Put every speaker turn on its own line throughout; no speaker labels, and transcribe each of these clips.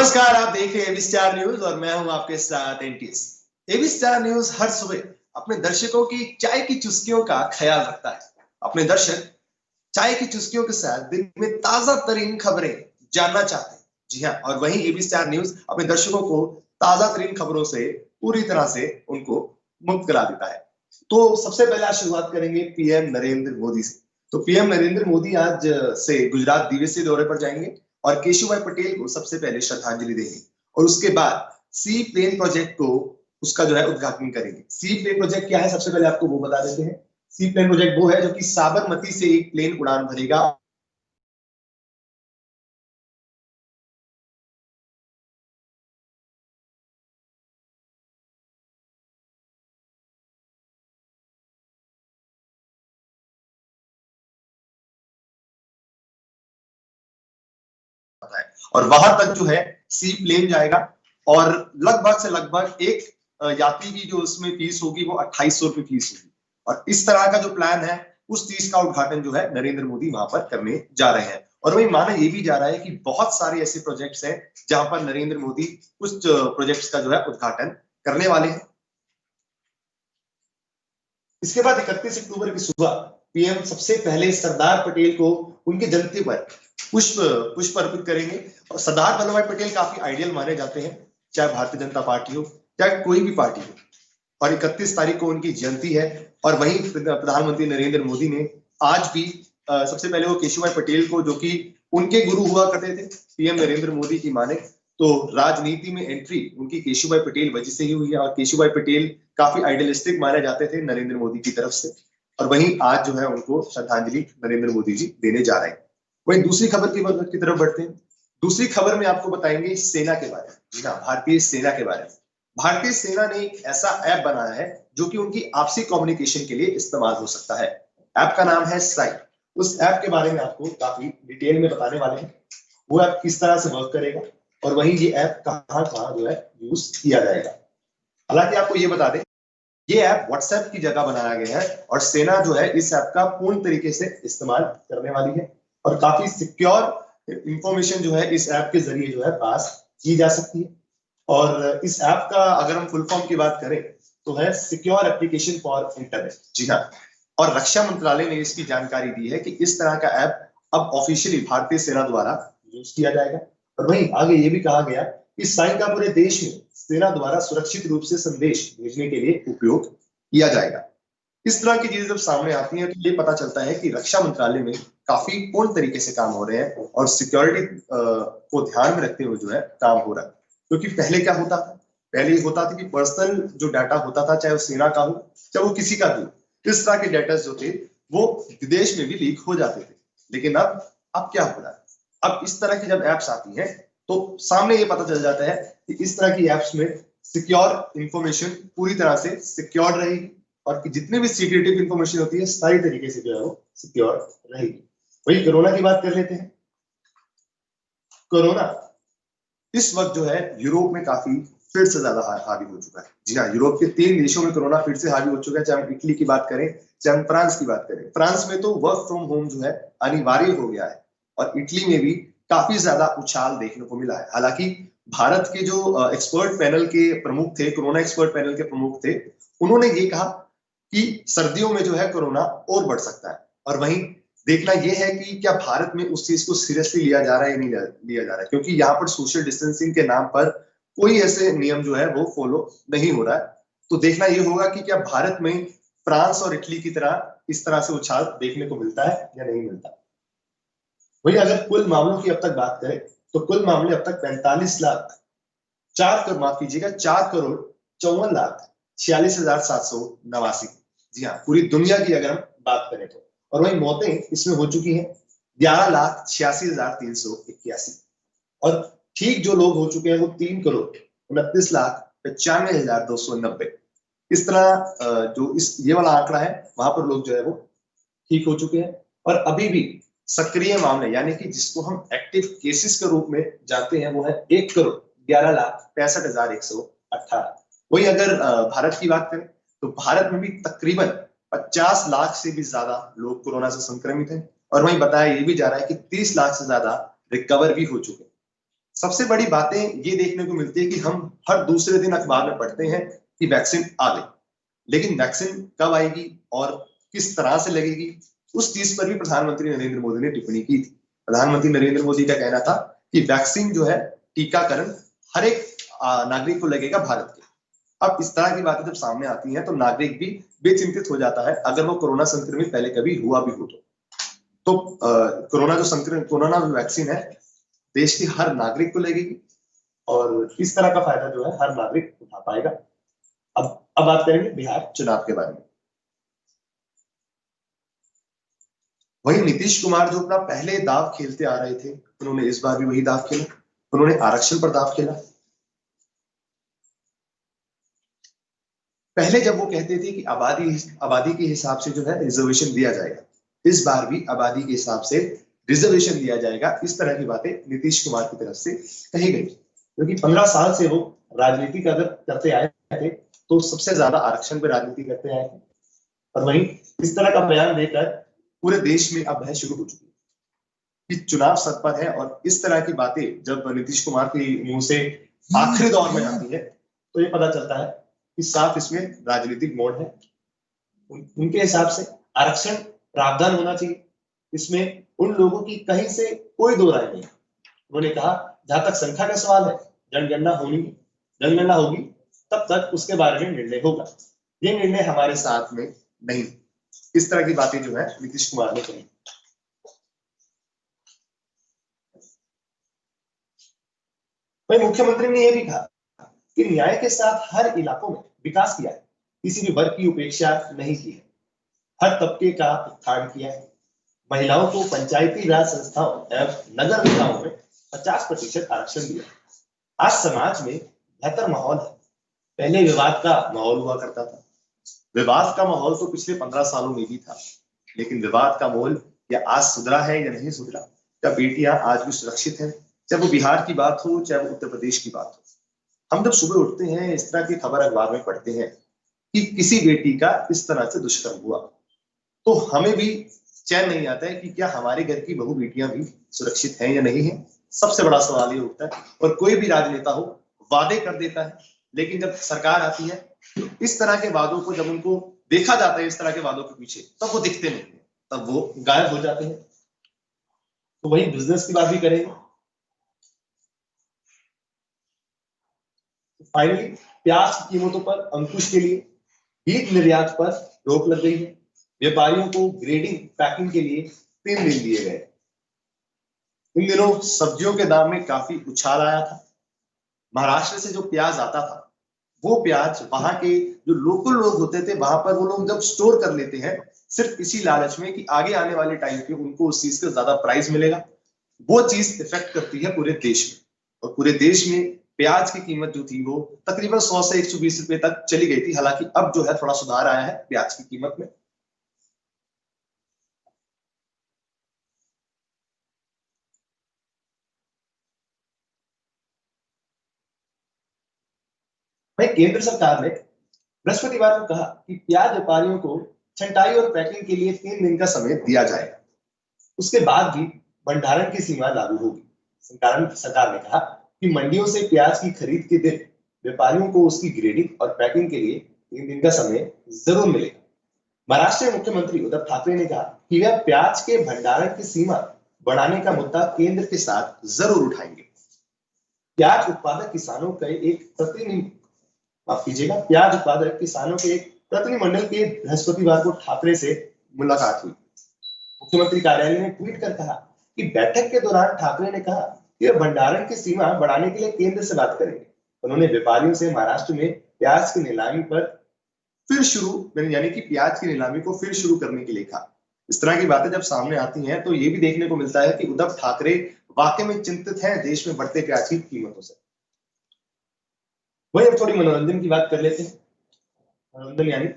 नमस्कार, आप देख रहे हैं एबी स्टार न्यूज और मैं हूं आपके साथ एनटीएस। एबी स्टार न्यूज हर सुबह अपने दर्शकों की चाय की चुस्कियों का ख्याल रखता है। अपने दर्शक चाय की चुस्कियों के साथ दिन में ताजा तरीन खबरें जानना चाहते हैं। जी हाँ, और वहीं एबी स्टार न्यूज अपने दर्शकों को ताजा तरीन खबरों से पूरी तरह से उनको मुक्त करा देता है। तो सबसे पहले आज शुरुआत करेंगे पीएम नरेंद्र मोदी से। तो पीएम नरेंद्र मोदी आज से गुजरात दिवसीय दौरे पर जाएंगे और केशुभाई पटेल को सबसे पहले श्रद्धांजलि देंगे और उसके बाद सी प्लेन प्रोजेक्ट को उसका जो है उद्घाटन करेंगे। सी प्लेन प्रोजेक्ट क्या है, सबसे पहले आपको वो बता देते हैं। सी प्लेन प्रोजेक्ट वो है जो कि साबरमती से एक प्लेन उड़ान भरेगा और वहां तक जो है सी प्लेन जाएगा और लगभग से लगभग एक यात्री की जो उसमें फीस होगी वो 2800 रुपए फीस होगी। और इस तरह का जो प्लान है उस चीज का उद्घाटन जो है नरेंद्र मोदी वहां पर करने जा रहे हैं। और वही माना ये भी जा रहा है कि बहुत सारे ऐसे प्रोजेक्ट्स हैं जहां पर नरेंद्र मोदी उस प्रोजेक्ट्स का जो है उद्घाटन करने वाले हैं। इसके बाद 31 अक्टूबर की सुबह पीएम सबसे पहले सरदार पटेल को उनके जयंती पर पुष्प पुष्प अर्पित करेंगे। और सरदार वल्लभ भाई पटेल काफी आइडियल माने जाते हैं, चाहे भारतीय जनता पार्टी हो चाहे कोई भी पार्टी हो। और 31 तारीख को उनकी जयंती है और वहीं प्रधानमंत्री नरेंद्र मोदी ने आज भी सबसे पहले वो केशुभाई पटेल को, जो कि उनके गुरु हुआ करते थे पीएम नरेंद्र मोदी की माने, तो राजनीति में एंट्री उनकी केशुभाई पटेल वजह से ही हुई है। और केशुभाई पटेल काफी आइडियलिस्टिक माने जाते थे नरेंद्र मोदी की तरफ से। और वहीं आज जो है उनको श्रद्धांजलि नरेंद्र मोदी जी देने जा रहे हैं। वहीं दूसरी खबर की तरफ बढ़ते हैं। दूसरी खबर में आपको बताएंगे सेना के बारे में। जी हाँ, भारतीय सेना के बारे में। भारतीय सेना ने एक ऐसा ऐप बनाया है जो कि उनकी आपसी कम्युनिकेशन के लिए इस्तेमाल हो सकता है। ऐप का नाम है साइट। उस ऐप के बारे में आपको काफी डिटेल में बताने वाले हैं, वो ऐप किस तरह से वर्क करेगा और वहीं ये ऐप कहाँ कहाँ जो है यूज किया जाएगा। हालांकि आपको ये बता दें, ये ऐप व्हाट्सएप की जगह बनाया गया है और सेना जो है इस ऐप का पूर्ण तरीके से इस्तेमाल करने वाली है और काफी सिक्योर इंफॉर्मेशन जो है इस ऐप के जरिए जो है पास की जा सकती है। और इस ऐप का अगर हम फुल फॉर्म की बात करें तो है सिक्योर एप्लीकेशन फॉर इंटरनेट। जी हाँ, और रक्षा मंत्रालय ने इसकी जानकारी दी है कि इस तरह का ऐप अब ऑफिशियली भारतीय सेना द्वारा यूज किया जाएगा। और वहीं आगे ये भी कहा गया कि साइन का पूरे देश में सेना द्वारा सुरक्षित रूप से संदेश भेजने के लिए उपयोग किया जाएगा। इस तरह की चीजें जब सामने आती हैं तो ये पता चलता है कि रक्षा मंत्रालय में काफी पूर्ण तरीके से काम हो रहे हैं और सिक्योरिटी को ध्यान में रखते हुए जो है काम हो रहा है। क्योंकि पहले क्या होता था, पहले ये होता था कि पर्सनल जो डाटा होता था, चाहे वो सेना का हो चाहे वो किसी का भी, इस तरह के डाटा जो थे वो विदेश में भी लीक हो जाते थे। लेकिन अब क्या हो रहा है, अब इस तरह की जब एप्स आती हैं तो सामने ये पता चल जाता है कि इस तरह की एप्स में सिक्योर इंफॉर्मेशन पूरी तरह से सिक्योर रहेगी और कि जितने भी सीक्रेटिव इंफॉर्मेशन होती है सारी तरीके से जो है वो सिक्योर रहेगी। वही कोरोना की बात कर लेते हैं। कोरोना इस वक्त जो है यूरोप में काफी फिर से ज्यादा हावी हो चुका है। जी हाँ, यूरोप के 3 देशों में कोरोना फिर से हावी हो चुका है, चाहे हम इटली की बात करें चाहे हम फ्रांस की बात करें। फ्रांस में तो वर्क फ्रॉम होम जो है अनिवार्य हो गया है और इटली में भी काफी ज्यादा उछाल देखने को मिला है। हालांकि भारत के जो एक्सपर्ट पैनल के प्रमुख थे, कोरोना एक्सपर्ट पैनल के प्रमुख थे, उन्होंने ये कहा कि सर्दियों में जो है कोरोना और बढ़ सकता है। और वहीं देखना यह है कि क्या भारत में उस चीज को सीरियसली लिया जा रहा है या नहीं लिया जा रहा है, क्योंकि यहाँ पर सोशल डिस्टेंसिंग के नाम पर कोई ऐसे नियम जो है वो फॉलो नहीं हो रहा है। तो देखना यह होगा कि क्या भारत में फ्रांस और इटली की तरह इस तरह से उछाल देखने को मिलता है या नहीं मिलता। वही अगर कुल मामलों की अब तक बात करें तो कुल मामले अब तक 45 लाख 4 करोड़ माफ कीजिएगा 4 करोड़ 54 लाख 46,789। जी हाँ, पूरी दुनिया की अगर हम बात करें तो। और वही मौतें इसमें हो चुकी हैं 11,86,381 और ठीक जो लोग हो चुके हैं वो 3 करोड़ 29,95,290। इस तरह जो इस ये वाला आंकड़ा है वहां पर लोग जो है वो ठीक हो चुके हैं। और अभी भी सक्रिय मामले यानी कि जिसको हम एक्टिव केसेस के रूप में जानते हैं वो है 1 करोड़ 11,65,118। वही अगर भारत की बात करें तो भारत में भी तकरीबन 50 लाख से भी ज्यादा लोग कोरोना से संक्रमित हैं और वहीं बताया ये भी जा रहा है कि 30 लाख से ज्यादा रिकवर भी हो चुके हैं। सबसे बड़ी बातें ये देखने को मिलती है कि हम हर दूसरे दिन अखबार में पढ़ते हैं कि वैक्सीन आ गई, लेकिन वैक्सीन कब आएगी और किस तरह से लगेगी, उस चीज पर भी प्रधानमंत्री नरेंद्र मोदी ने टिप्पणी की थी। प्रधानमंत्री नरेंद्र मोदी का कहना था कि वैक्सीन जो है, टीकाकरण हर एक नागरिक को लगेगा भारत के। अब इस तरह की बातें जब सामने आती हैं तो नागरिक भी बेचिंतित हो जाता है, अगर वो कोरोना संक्रमित पहले कभी हुआ भी हो तो कोरोना जो वैक्सीन है देश के हर नागरिक को लगेगी और इस तरह का फायदा जो है हर नागरिक उठा पाएगा। अब बात करेंगे बिहार चुनाव के बारे में। वही नीतीश कुमार जो अपना पहले दाव खेलते आ रहे थे, उन्होंने इस बार भी वही दाव खेला। उन्होंने आरक्षण पर दाव खेला। पहले जब वो कहते थे कि आबादी के हिसाब से जो है रिजर्वेशन दिया जाएगा, इस बार भी आबादी के हिसाब से रिजर्वेशन दिया जाएगा, इस तरह की बातें नीतीश कुमार की तरफ से कही गई। क्योंकि 15 साल से वो राजनीति अगर करते आए थे तो सबसे ज्यादा आरक्षण पे राजनीति करते आए थे, और वहीं इस तरह का बयान देकर पूरे देश में अब बहस शुरू हो चुकी है कि चुनाव सर पर है। और इस तरह की बातें जब नीतीश कुमार के मुंह से आखिरी दौर में आती है तो ये पता चलता है कि साफ इसमें राजनीतिक मोड़ है। उनके हिसाब से आरक्षण प्रावधान होना चाहिए, इसमें उन लोगों की कहीं से कोई दो राय नहीं। उन्होंने कहा जहां तक संख्या का सवाल है, जनगणना होगी तब तक उसके बारे में निर्णय होगा, ये निर्णय हमारे साथ में नहीं। इस तरह की बातें जो है नीतीश कुमार ने कही। वही मुख्यमंत्री ने यह भी कहा कि न्याय के साथ हर इलाकों में विकास किया है, किसी भी वर्ग की उपेक्षा नहीं की है, हर तबके का उत्थान किया है। महिलाओं को पंचायती राज संस्थाओं एवं नगर निकायों में 50% आरक्षण दिया। आज समाज में बेहतर माहौल है। पहले विवाद का माहौल हुआ करता था। विवाद का माहौल तो पिछले 15 सालों में भी था, लेकिन विवाद का माहौल या आज सुधरा है या नहीं सुधरा, क्या बेटियां आज भी सुरक्षित हैं, चाहे वो बिहार की बात हो चाहे वो उत्तर प्रदेश की बात हो। हम जब सुबह उठते हैं इस तरह की खबर अखबार में पढ़ते हैं कि किसी बेटी का इस तरह से दुष्कर्म हुआ, तो हमें भी चैन नहीं आता है कि क्या हमारे घर की बहू बेटियां भी सुरक्षित हैं या नहीं है। सबसे बड़ा सवाल ये उठता है। और कोई भी राजनेता हो वादे कर देता है, लेकिन जब सरकार आती है तो इस तरह के वादों को जब उनको देखा जाता है, इस तरह के वादों के पीछे, तब वो दिखते नहीं है, तब वो गायब हो जाते हैं। तो वही बिजनेस की बात भी करेंगे। फाइनली प्याज की कीमतों पर अंकुश के लिए बीज निर्यात पर रोक लग गई है। व्यापारियों को ग्रेडिंग पैकिंग के लिए 3 दिन दिए गए। इन दिनों सब्जियों के दाम में काफी उछाल आया था। महाराष्ट्र से जो प्याज आता था, वो प्याज वहां के जो लोकल लोग होते थे वहां पर वो लोग जब स्टोर कर लेते हैं सिर्फ इसी लालच में कि आगे आने वाले टाइम पे उनको उस चीज का ज्यादा प्राइस मिलेगा, वो चीज इफेक्ट करती है पूरे देश में। और पूरे देश में प्याज की कीमत जो थी वो तकरीबन 100 से 120 रुपए तक चली गई थी। हालांकि अब जो है थोड़ा सुधार आया है प्याज की कीमत में। वहीं केंद्र सरकार ने बृहस्पतिवार को कहा कि प्याज व्यापारियों को छंटाई और पैकिंग के लिए 3 दिन का समय दिया जाएगा। उसके बाद भी भंडारण की सीमा लागू होगी। सरकार ने कहा कि मंडियों से प्याज की खरीद के दिन व्यापारियों को उसकी ग्रेडिंग और पैकिंग के लिए 3 दिन का समय जरूर मिलेगा। महाराष्ट्र के मुख्यमंत्री उद्धव ठाकरे ने कहा कि वह प्याज के भंडारण की सीमा बढ़ाने का मुद्दा केंद्र के साथ जरूर उठाएंगे। प्याज उत्पादक किसानों के एक प्रतिनिधिमंडल के बृहस्पतिवार को ठाकरे से मुलाकात हुई। मुख्यमंत्री कार्यालय ने ट्वीट कर कहा कि बैठक के दौरान ठाकरे ने कहा कि वे भंडारण की सीमा बढ़ाने के लिए केंद्र से बात करेंगे। उन्होंने व्यापारियों से महाराष्ट्र में प्याज की नीलामी पर प्याज की नीलामी को फिर शुरू करने के लिए कहा। इस तरह की बातें जब सामने आती हैं तो ये भी देखने को मिलता है कि उद्धव ठाकरे वाकई में चिंतित हैं देश में बढ़ते प्याज की कीमतों से। वही अब थोड़ी मनोरंजन की बात कर लेते हैं। मनोरंजन यानी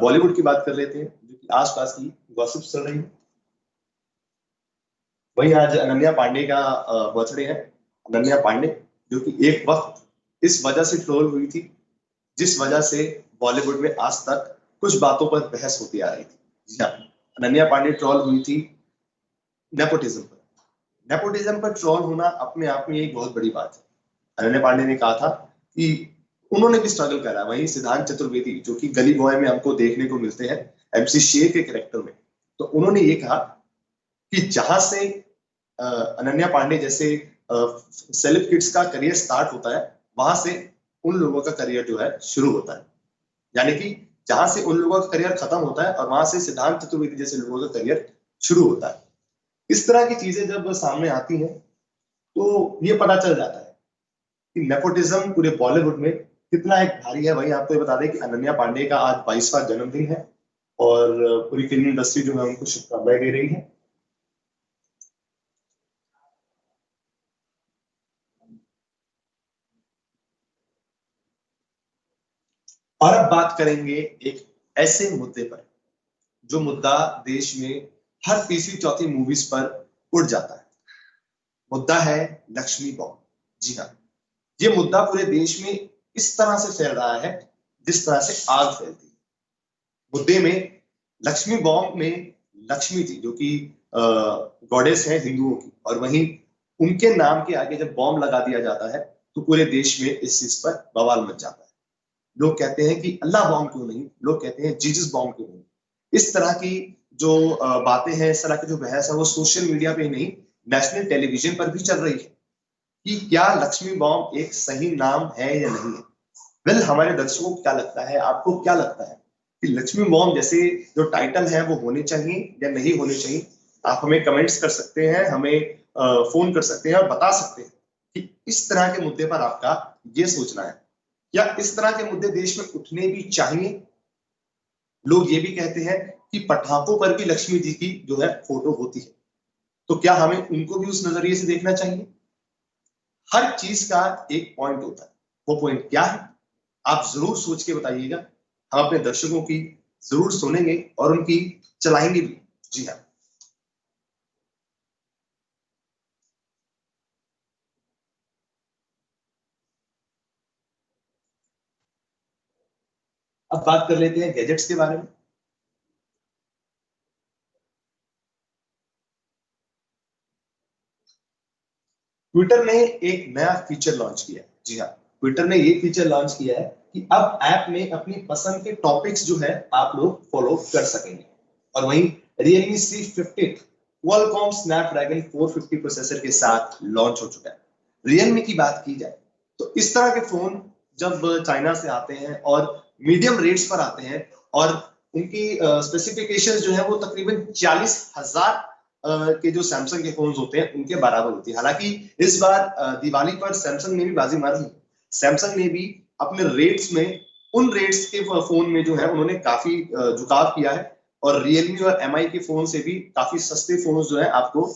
बॉलीवुड की बात कर लेते हैं, जो कि आसपास की गॉसिप चल रही है। वही आज अनन्या पांडे का बर्थडे है। अनन्या पांडे जो कि एक वक्त इस वजह से ट्रोल हुई थी, जिस वजह से बॉलीवुड में आज तक कुछ बातों पर बहस होती आ रही थी। जी हाँ, अनन्या पांडे ट्रोल हुई थी नेपोटिज्म पर। नेपोटिज्म पर ट्रोल होना अपने आप में एक बहुत बड़ी बात है। अनन्या पांडे ने कहा था कि उन्होंने भी स्ट्रगल करा। वहीं सिद्धांत चतुर्वेदी जो कि गली बॉय में हमको देखने को मिलते हैं एमसी शेर के कैरेक्टर में, तो उन्होंने ये कहा कि जहां से अनन्या पांडे जैसे सेलेब किड्स का करियर स्टार्ट होता है, वहां से उन लोगों का करियर जो है शुरू होता है। यानी कि जहां से उन लोगों का करियर खत्म होता है और वहां से सिद्धांत चतुर्वेदी जैसे लोगों का करियर शुरू होता है। इस तरह की चीजें जब सामने आती हैं तो ये पता चल जाता है कि नेपोटिज्म पूरे बॉलीवुड में कितना एक भारी है। वही आपको ये बता दें कि अनन्या पांडे का आज 22वां जन्मदिन है और पूरी फिल्म इंडस्ट्री जो है उनको शुभकामनाएं दे रही है। और अब बात करेंगे एक ऐसे मुद्दे पर जो मुद्दा देश में हर तीसरी चौथी मूवीज पर उड़ जाता है। मुद्दा है लक्ष्मी बॉम्ब। जी हाँ, ये मुद्दा पूरे देश में इस तरह से फैल रहा है जिस तरह से आग फैलती है। मुद्दे में लक्ष्मी बॉम्ब में लक्ष्मी जी जो कि गॉडेस है हिंदुओं की, और वहीं उनके नाम के आगे जब बॉम्ब लगा दिया जाता है तो पूरे देश में इस चीज पर बवाल मच जाता है। लोग कहते हैं कि अल्लाह बॉम्ब क्यों नहीं, लोग कहते हैं जीसस बॉम्ब क्यों नहीं। इस तरह की जो बातें हैं, इस तरह की जो बहस है वो सोशल मीडिया पे ही नहीं, नेशनल टेलीविजन पर भी चल रही है कि क्या लक्ष्मी बॉम्ब एक सही नाम है या नहीं है। वेल, हमारे दर्शकों को क्या लगता है, आपको क्या लगता है कि लक्ष्मी बॉम्ब जैसे जो टाइटल है वो होने चाहिए या नहीं होने चाहिए? आप हमें कमेंट्स कर सकते हैं, हमें फोन कर सकते हैं और बता सकते हैं कि इस तरह के मुद्दे पर आपका ये सोचना है, या इस तरह के मुद्दे देश में उठने भी चाहिए। लोग ये भी कहते हैं कि पटाखों पर भी लक्ष्मी जी की जो है फोटो होती है, तो क्या हमें उनको भी उस नजरिए से देखना चाहिए? हर चीज का एक पॉइंट होता है, वो पॉइंट क्या है आप जरूर सोच के बताइएगा। हम अपने दर्शकों की जरूर सुनेंगे और उनकी चलाएंगे भी। जी हाँ, अब बात कर लेते हैं गैजेट्स के बारे में। ट्विटर ने एक नया फीचर लॉन्च किया है। जी हाँ, ट्विटर ने ये फीचर लॉन्च किया है कि अब ऐप में अपनी पसंद के टॉपिक्स जो है आप लोग फॉलो कर सकेंगे। और वहीं Realme C50 Qualcomm Snapdragon 450 processor के साथ लॉन्च हो चुका है। Realme की बात की जाए तो इस तरह के फोन जब चाइना से आते हैं और मीडियम रेट्स पर आते हैं और उनकी स्पेसिफिकेशंस जो है वो तकरीबन 40,000 के जो सैमसंग के फोन होते हैं उनके बराबर होती है। हालांकि इस बार दिवाली पर सैमसंग ने भी बाजी मारी। सैमसंग ने भी अपने रेट्स में उन रेट्स के फोन में जो है उन्होंने काफी झुकाव किया है, और रियलमी और एमआई के फोन से भी काफी सस्ते फोन जो है आपको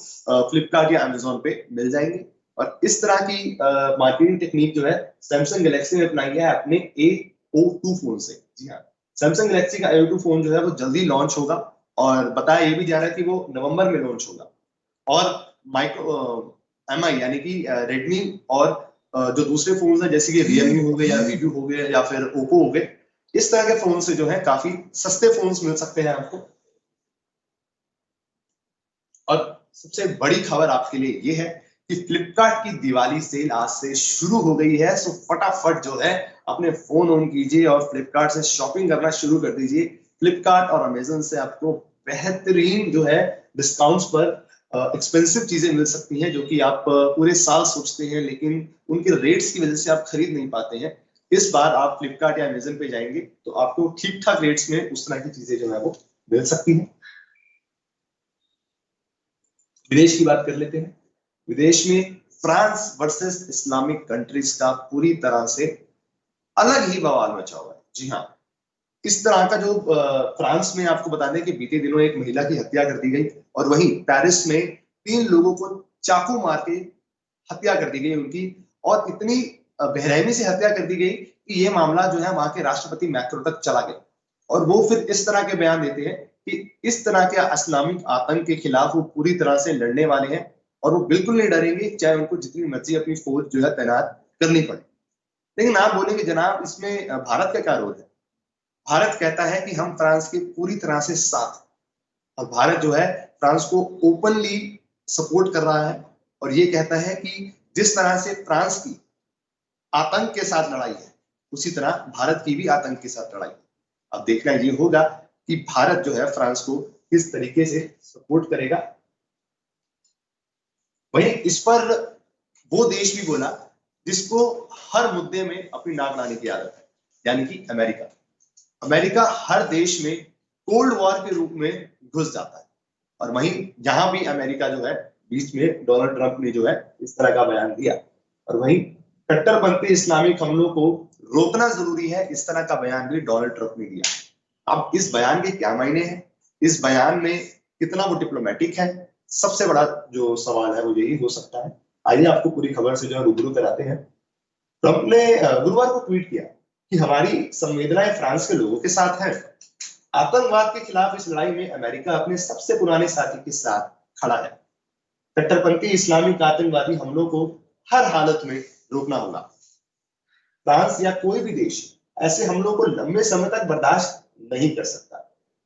फ्लिपकार्ट या अमेजोन पे मिल जाएंगे। और इस तरह की मार्केटिंग टेक्निक जो है सैमसंग गैलेक्सी ने अपनाई है अपने A02 फोन से। जी हाँ, सैमसंग गैलेक्सी का A02 फोन जो है वो जल्दी लॉन्च होगा और बताया ये भी जा रहा है कि वो नवंबर में लॉन्च होगा। और माइक्रो एमआई यानी कि रेडमी और जो दूसरे फोन है जैसे कि रियलमी हो गए या वीवो हो गए या फिर ओप्पो हो गए, इस तरह के फोन से जो है काफी सस्ते फोन मिल सकते हैं आपको। और सबसे बड़ी खबर आपके लिए ये है कि फ्लिपकार्ट की दिवाली सेल आज से शुरू हो गई है। सो फटाफट जो है अपने फोन ऑन कीजिए और फ्लिपकार्ट से शॉपिंग करना शुरू कर दीजिए। फ्लिपकार्ट और अमेजन से आपको बेहतरीन जो है डिस्काउंट्स पर एक्सपेंसिव चीजें मिल सकती हैं जो कि आप पूरे साल सोचते हैं लेकिन उनके रेट्स की वजह से आप खरीद नहीं पाते हैं। इस बार आप फ्लिपकार्ट या अमेजन पे जाएंगे तो आपको ठीक ठाक रेट्स में उस तरह की चीजें जो है वो मिल सकती हैं। विदेश की बात कर लेते हैं। विदेश में फ्रांस वर्सेस इस्लामिक कंट्रीज का पूरी तरह से अलग ही बवाल मचा हुआ है। जी हाँ, इस तरह का जो फ्रांस में आपको बता दें कि बीते दिनों एक महिला की हत्या कर दी गई, और वहीं पेरिस में 3 लोगों को चाकू मार के हत्या कर दी गई उनकी, और इतनी बेरहमी से हत्या कर दी गई कि ये मामला जो है वहां के राष्ट्रपति मैक्रो तक चला गया। और वो फिर इस तरह के बयान देते हैं कि इस तरह के इस्लामिक आतंक के खिलाफ वो पूरी तरह से लड़ने वाले हैं और वो बिल्कुल नहीं डरेंगे चाहे उनको जितनी मर्जी अपनी फौज जो है तैनात करनी पड़े। लेकिन आप बोलेंगे जनाब इसमें भारत का क्या रोल है? भारत कहता है कि हम फ्रांस के पूरी तरह से साथ, और भारत जो है फ्रांस को ओपनली सपोर्ट कर रहा है। और ये कहता है कि जिस तरह से फ्रांस की आतंक के साथ लड़ाई है, उसी तरह भारत की भी आतंक के साथ लड़ाई है। अब देखना ये होगा कि भारत जो है फ्रांस को किस तरीके से सपोर्ट करेगा। वहीं इस पर वो देश भी बोला जिसको हर मुद्दे में अपनी नाक लाने की आदत है, यानी कि अमेरिका। अमेरिका हर देश में कोल्ड वॉर के रूप में घुस जाता है, और वहीं यहां भी अमेरिका जो है बीच में डोनाल्ड ट्रंप ने जो है इस तरह का बयान दिया, और वहीं कट्टरपंथी इस्लामिक हमलों को रोकना जरूरी है, इस तरह का बयान भी डोनाल्ड ट्रंप ने दिया। अब इस बयान के क्या मायने हैं, इस बयान में कितना वो डिप्लोमेटिक है, सबसे बड़ा जो सवाल है वो यही हो सकता है। आइए आपको पूरी खबर से जो है रूबरू कराते हैं। ट्रंप ने गुरुवार को ट्वीट किया कि हमारी संवेदनाएं फ्रांस के लोगों के साथ हैं। आतंकवाद के खिलाफ इस लड़ाई में अमेरिका अपने सबसे पुराने साथी के साथ खड़ा है। कट्टरपंथी इस्लामिक आतंकवादी हमलों को हर हालत में रोकना होगा। फ्रांस या कोई भी देश ऐसे हमलों को लंबे समय तक बर्दाश्त नहीं कर सकता।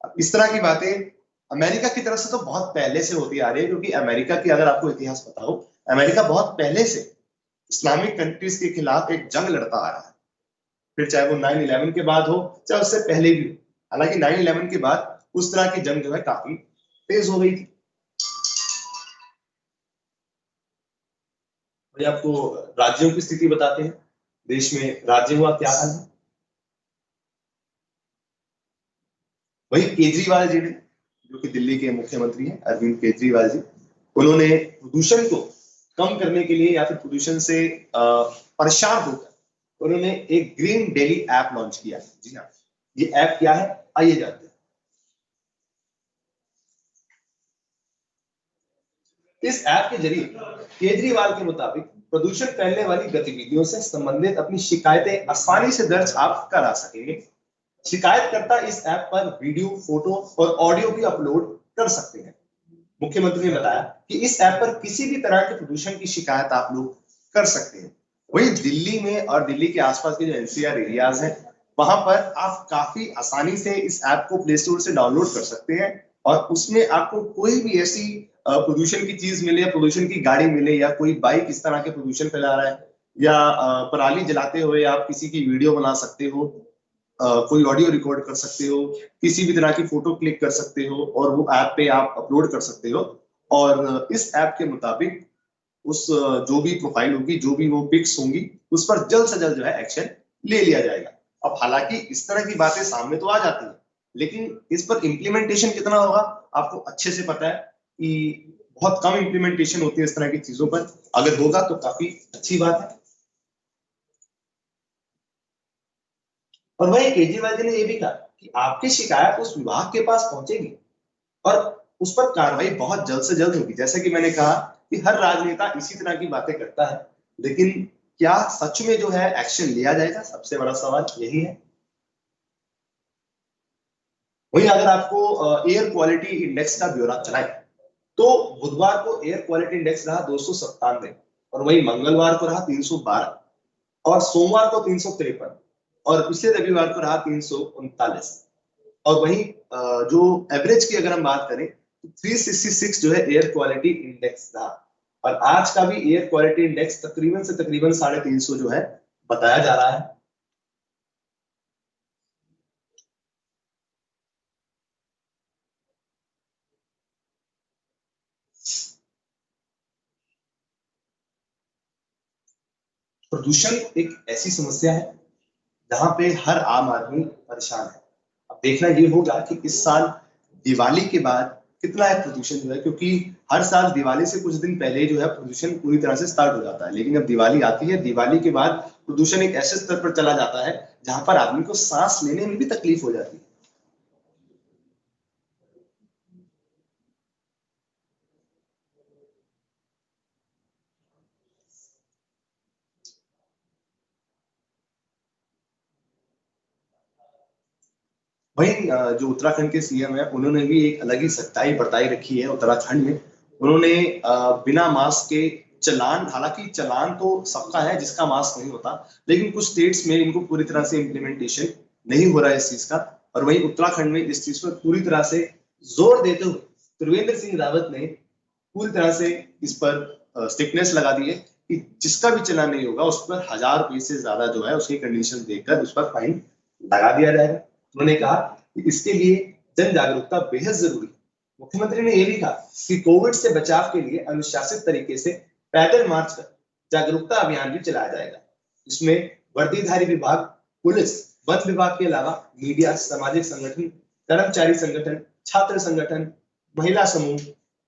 अब इस तरह की बातें अमेरिका की तरफ से तो बहुत पहले से होती आ रही है, क्योंकि अमेरिका की अगर आपको इतिहास पता हो, अमेरिका बहुत पहले से इस्लामिक कंट्रीज के खिलाफ एक जंग लड़ता आ रहा है, फिर चाहे वो 9/11 के बाद हो चाहे उससे पहले भी हो। हालांकि 9/11 के बाद उस तरह की जंग जो है काफी तेज हो गई थी। आपको राज्यों की स्थिति बताते हैं, देश में राज्यों का क्या हाल है। वही केजरीवाल जी ने, जो कि दिल्ली के मुख्यमंत्री हैं, अरविंद केजरीवाल जी, उन्होंने प्रदूषण को कम करने के लिए या फिर प्रदूषण से परेशान होकर उन्होंने एक ग्रीन दिल्ली ऐप लॉन्च किया। जी हाँ, ये ऐप क्या है, आइए जानते हैं। इस ऐप के जरिए केजरीवाल के मुताबिक प्रदूषण फैलने वाली गतिविधियों से संबंधित अपनी शिकायतें आसानी से दर्ज आप करा सकेंगे। शिकायतकर्ता इस ऐप पर वीडियो, फोटो और ऑडियो भी अपलोड कर सकते हैं। मुख्यमंत्री ने बताया कि इस ऐप पर किसी भी तरह के प्रदूषण की शिकायत आप लोग कर सकते हैं। वही दिल्ली में और दिल्ली के आसपास के जो एनसीआर एरियाज हैं, वहां पर आप काफी आसानी से इस ऐप को प्ले स्टोर से डाउनलोड कर सकते हैं, और उसमें आपको कोई भी ऐसी प्रदूषण की चीज मिले या प्रदूषण की गाड़ी मिले या कोई बाइक इस तरह के प्रदूषण फैला रहा है, या पराली जलाते हुए आप किसी की वीडियो बना सकते हो, कोई ऑडियो रिकॉर्ड कर सकते हो, किसी भी तरह की फोटो क्लिक कर सकते हो और वो ऐप पे आप अपलोड कर सकते हो। और इस ऐप के मुताबिक उस जो भी प्रोफाइल होगी, जो भी वो पिक्स होंगी, उस पर जल्द से जल्द जो है एक्शन ले लिया जाएगा। अब हालांकि इस तरह की बातें सामने तो आ जाती है, लेकिन इस पर इम्प्लीमेंटेशन कितना होगा आपको अच्छे से पता है कि बहुत कम इम्प्लीमेंटेशन होती है इस तरह की चीजों पर। अगर होगा तो काफी अच्छी बात है। और वही केजरीवाल जी ने यह भी कहा कि आपकी शिकायत उस विभाग के पास पहुंचेगी और उस पर कार्रवाई बहुत जल्द से जल्द होगी। जैसे कि मैंने कहा कि हर राजनेता इसी तरह की बातें करता है, लेकिन क्या सच में जो है एक्शन लिया जाएगा, सबसे बड़ा सवाल यही है। वहीं अगर आपको एयर क्वालिटी इंडेक्स का ब्यौरा चलाए तो बुधवार को एयर क्वालिटी इंडेक्स रहा 297, और वहीं मंगलवार को रहा 312, और सोमवार को 353, और पिछले रविवार को रहा 339। और वहीं जो एवरेज की अगर हम बात करें तो 366 जो है एयर क्वालिटी इंडेक्स था, और आज का भी एयर क्वालिटी इंडेक्स तकरीबन से तकरीबन 350 जो है बताया जा रहा है। प्रदूषण एक ऐसी समस्या है जहां पे हर आम आदमी परेशान है। अब देखना ये होगा कि इस साल दिवाली के बाद कितना है प्रदूषण जो है, क्योंकि हर साल दिवाली से कुछ दिन पहले जो है प्रदूषण पूरी तरह से स्टार्ट हो जाता है, लेकिन अब दिवाली आती है, दिवाली के बाद प्रदूषण एक ऐसे स्तर पर चला जाता है जहां पर आदमी को सांस लेने में भी तकलीफ हो जाती है। वहीं जो उत्तराखंड के सीएम है, उन्होंने भी एक अलग ही सख्ताई बरताई रखी है उत्तराखंड में। उन्होंने बिना मास्क के चलान, हालांकि चलान तो सबका है जिसका मास्क नहीं होता, लेकिन कुछ स्टेट्स में इनको पूरी तरह से इम्प्लीमेंटेशन नहीं हो रहा है इस चीज का, और वहीं उत्तराखंड में इस चीज पर पूरी तरह से जोर देते हुए त्रिवेंद्र सिंह रावत ने पूरी तरह से इस पर स्ट्रिक्टनेस लगा दी है कि जिसका भी चलान नहीं होगा उस पर 1000 रुपए से ज्यादा जो है उसकी कंडीशन देखकर उस पर फाइन लगा दिया जाएगा। उन्होंने कहा कि इसके लिए जन जागरूकता बेहद जरूरी है। मुख्यमंत्री ने यह भी कहा कि कोविड से बचाव के लिए अनुशासित तरीके से पैदल मार्च कर जागरूकता अभियान भी चलाया जाएगा। इसमें वर्दीधारी विभाग, पुलिस, वन विभाग के अलावा मीडिया, सामाजिक संगठन, कर्मचारी संगठन, छात्र संगठन, महिला समूह,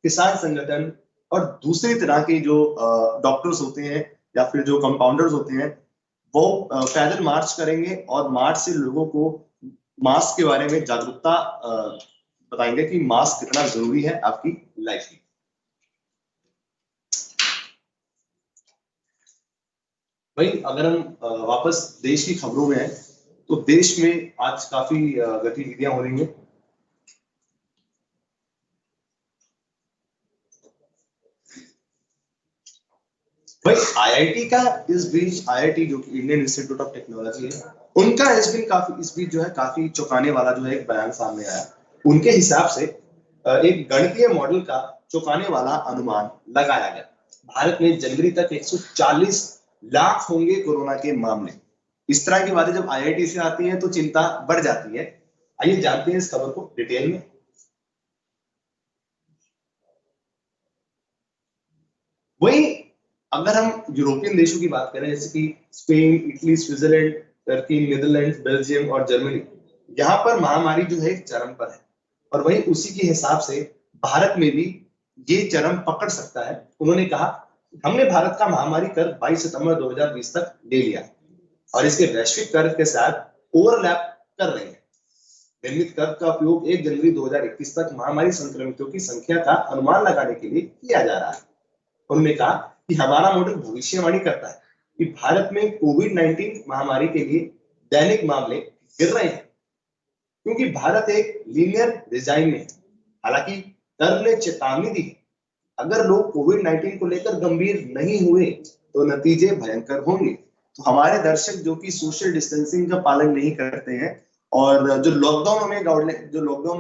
किसान संगठन और दूसरी तरह के जो डॉक्टर्स होते हैं या फिर जो कंपाउंडर्स होते हैं वो पैदल मार्च करेंगे और मार्च से लोगों को मास्क के बारे में जागरूकता बताएंगे कि मास्क कितना जरूरी है आपकी लाइफ में। भाई अगर हम वापस देश की खबरों में हैं तो देश में आज काफी गतिविधियां हो रही हैं। भाई आईआईटी का इस बीच, आईआईटी जो कि इंडियन इंस्टीट्यूट ऑफ टेक्नोलॉजी है, उनका इस बीच जो है काफी चौंकाने वाला जो है एक बयान सामने आया। उनके हिसाब से एक गणितीय मॉडल का चौंकाने वाला अनुमान लगाया गया। भारत में जनवरी तक 140 लाख होंगे कोरोना के मामले। इस तरह की बातें जब आईआईटी से आती हैं तो चिंता बढ़ जाती है। आइए जानते हैं इस खबर को डिटेल में। वही अगर हम यूरोपियन देशों की बात करें जैसे कि Spain, Italy, Switzerland, Turkey, Netherland, Belgium और जर्मनी, यहाँ पर महामारी जो है चरम पर है और वही उसी के हिसाब से भारत में भी ये चरम पकड़ सकता है। उन्होंने कहा हमने भारत का महामारी कर्व 22 सितंबर 2020 तक ले लिया और इसके वैश्विक कर्व के साथ ओवरलैप कर रहे हैं। निर्मित कर्व का उपयोग 1 जनवरी 2021 तक महामारी संक्रमितों की संख्या का अनुमान लगाने के लिए किया जा रहा है। उन्होंने कहा कि हमारा मॉडल भविष्यवाणी करता है कि भारत में कोविड-19 महामारी के लिए दैनिक मामले गिर रहे हैं क्योंकि भारत एक लीनियर डिजाइन में है। हालांकि कर्व ने चेतावनी दी, अगर लोग कोविड-19 को लेकर गंभीर नहीं हुए तो नतीजे भयंकर होंगे। तो हमारे दर्शक जो कि सोशल डिस्टेंसिंग का पालन नहीं करते हैं और जो लॉकडाउन में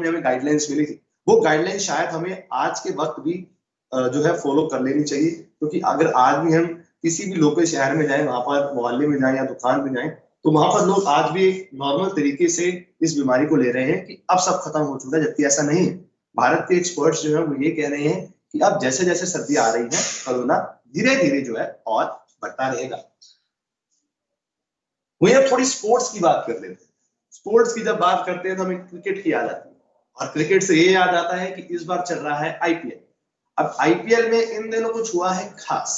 हमें गाइडलाइंस मिली थी, वो गाइडलाइन शायद हमें आज के वक्त भी जो है फॉलो कर लेनी चाहिए। क्योंकि अगर आज भी हम किसी भी लोकल शहर में जाएं, वहां पर मोहल्ले में जाएं या दुकान में जाएं, तो वहां पर लोग आज भी एक नॉर्मल तरीके से इस बीमारी को ले रहे हैं कि अब सब खत्म हो चुका है, जबकि ऐसा नहीं है। भारत के एक्सपर्ट्स जो है वो ये कह रहे हैं कि अब जैसे जैसे सर्दी आ रही है कोरोना धीरे धीरे जो है और बढ़ता रहेगा। वही अब थोड़ी स्पोर्ट्स की बात कर लेते हैं। स्पोर्ट्स की जब बात करते हैं तो हमें क्रिकेट की याद आती है और क्रिकेट से ये याद आता है कि इस बार चल रहा है आईपीएल। अब आईपीएल में इन दिनों कुछ हुआ है खास।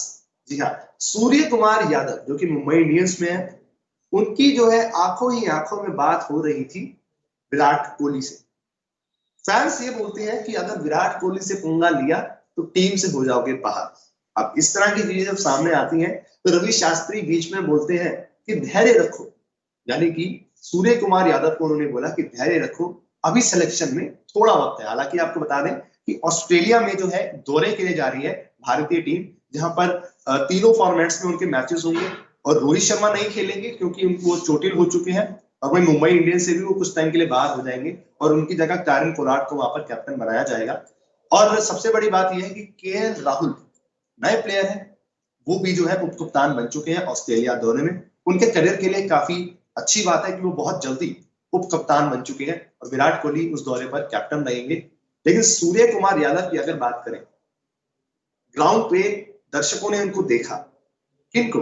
जी हाँ, सूर्य कुमार यादव जो कि मुंबई इंडियंस में है, उनकी जो है आंखों ही आंखों में बात हो रही थी विराट कोहली से। फैंस ये बोलते हैं कि अगर विराट कोहली से पंगा लिया तो टीम से हो जाओगे बाहर। अब इस तरह की चीजें जब सामने आती हैं तो रवि शास्त्री बीच में बोलते हैं कि धैर्य रखो, यानी कि सूर्य कुमार यादव को उन्होंने बोला कि धैर्य रखो, अभी सिलेक्शन में थोड़ा वक्त है। हालांकि आपको बता दें कि ऑस्ट्रेलिया में जो है दौरे के लिए जा रही है भारतीय टीम, जहां पर तीनों फॉर्मेट्स में उनके मैचेस होंगे और रोहित शर्मा नहीं खेलेंगे क्योंकि वो चोटिल हो चुके हैं और वही मुंबई इंडियंस से भी वो कुछ टाइम के लिए बाहर हो जाएंगे और उनकी जगह कैरन पोलार्ड को वहां पर कैप्टन बनाया जाएगा। और सबसे बड़ी बात यह है कि केएल राहुल नए प्लेयर हैं, वो भी जो है उप कप्तान बन चुके हैं ऑस्ट्रेलिया दौरे में। उनके करियर के लिए काफी अच्छी बात है कि वो बहुत जल्दी उप कप्तान बन चुके हैं और विराट कोहली उस दौरे पर कैप्टन रहेंगे। लेकिन सूर्य कुमार यादव की अगर बात करें, ग्राउंड पे दर्शकों ने उनको देखा, किनको?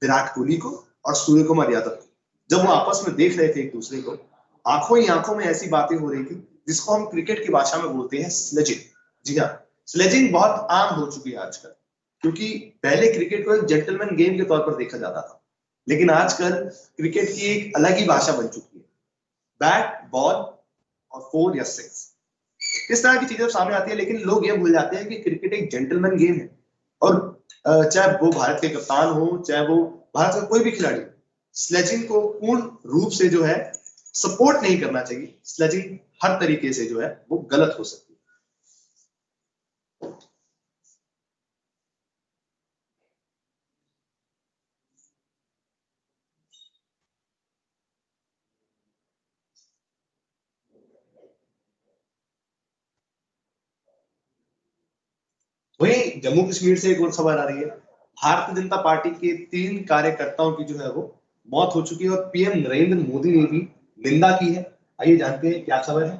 विराट कोहली को और सूर्य कुमार यादव को। जब वो आपस में देख रहे थे एक दूसरे को, आंखों ही आंखों में ऐसी बातें हो रही थी जिसको हम क्रिकेट की भाषा में बोलते हैं स्लेजिंग। जी हाँ, स्लेजिंग बहुत आम हो चुकी है आजकल, क्योंकि पहले क्रिकेट को एक जेंटलमैन गेम के तौर पर देखा जाता था, लेकिन आजकल क्रिकेट की एक अलग ही भाषा बन चुकी है। बैट, बॉल और 4 या 6, इस तरह की चीजें सामने आती है। लेकिन लोग ये भूल जाते हैं कि क्रिकेट एक जेंटलमैन गेम है और चाहे वो भारत के कप्तान हो, चाहे वो भारत का कोई भी खिलाड़ी, स्लेजिंग को पूर्ण रूप से जो है सपोर्ट नहीं करना चाहिए। स्लेजिंग हर तरीके से जो है वो गलत हो सकती है। वहीं जम्मू कश्मीर से एक और खबर आ रही है, भारतीय जनता पार्टी के 3 कार्यकर्ताओं की जो है वो मौत हो चुकी है और पीएम नरेंद्र मोदी ने भी निंदा की है। आइए जानते हैं क्या खबर है।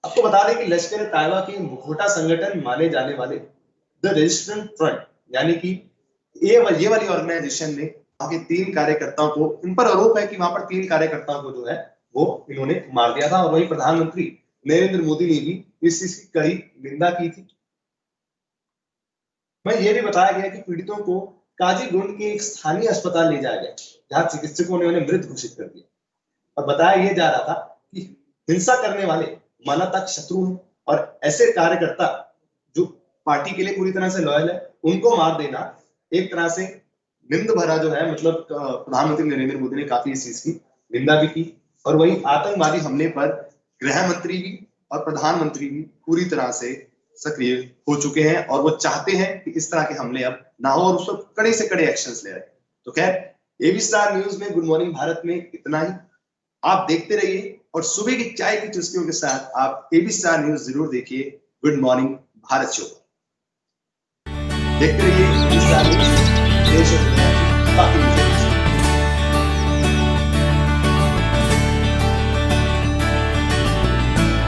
आपको बता दें कि लश्कर तैयबा के मुखौटा संगठन माने जाने वाले द रेजिस्टेंस फ्रंट यानी कि ये वाली ऑर्गेनाइजेशन ने वहां के 3 कार्यकर्ताओं को, इन पर आरोप है कि वहां पर 3 कार्यकर्ताओं को जो है वो इन्होंने मार दिया था और वही प्रधानमंत्री नरेंद्र मोदी ने भी इस चीज की कड़ी निंदा की थी। वहीं ये भी बताया गया कि पीड़ितों को काजीगुंड के एक स्थानीय अस्पताल ले जाया गया जहां चिकित्सकों ने उन्हें मृत घोषित कर दिया और बताया यह जा रहा था कि हिंसा करने वाले मानवता के शत्रु हैं और ऐसे कार्यकर्ता जो पार्टी के लिए पूरी तरह से लॉयल है उनको मार देना एक तरह से निंद भरा जो है, मतलब प्रधानमंत्री नरेंद्र मोदी ने काफी इस चीज की निंदा भी की। और वही आतंकवादी हमले पर गृह मंत्री भी और प्रधानमंत्री भी पूरी तरह से सक्रिय हो चुके हैं और वो चाहते हैं कि इस तरह के हमले अब ना हो और उस पर कड़े से कड़े एक्शंस ले रहे हैं। तो खैर, एबी स्टार न्यूज में गुड मॉर्निंग भारत में इतना ही। आप देखते रहिए और सुबह की चाय की चुस्कियों के साथ आप एबी स्टार न्यूज जरूर देखिए गुड मॉर्निंग भारत शो। देखते रहिए एबी स्टार न्यूज, देश और दुनिया की बाकी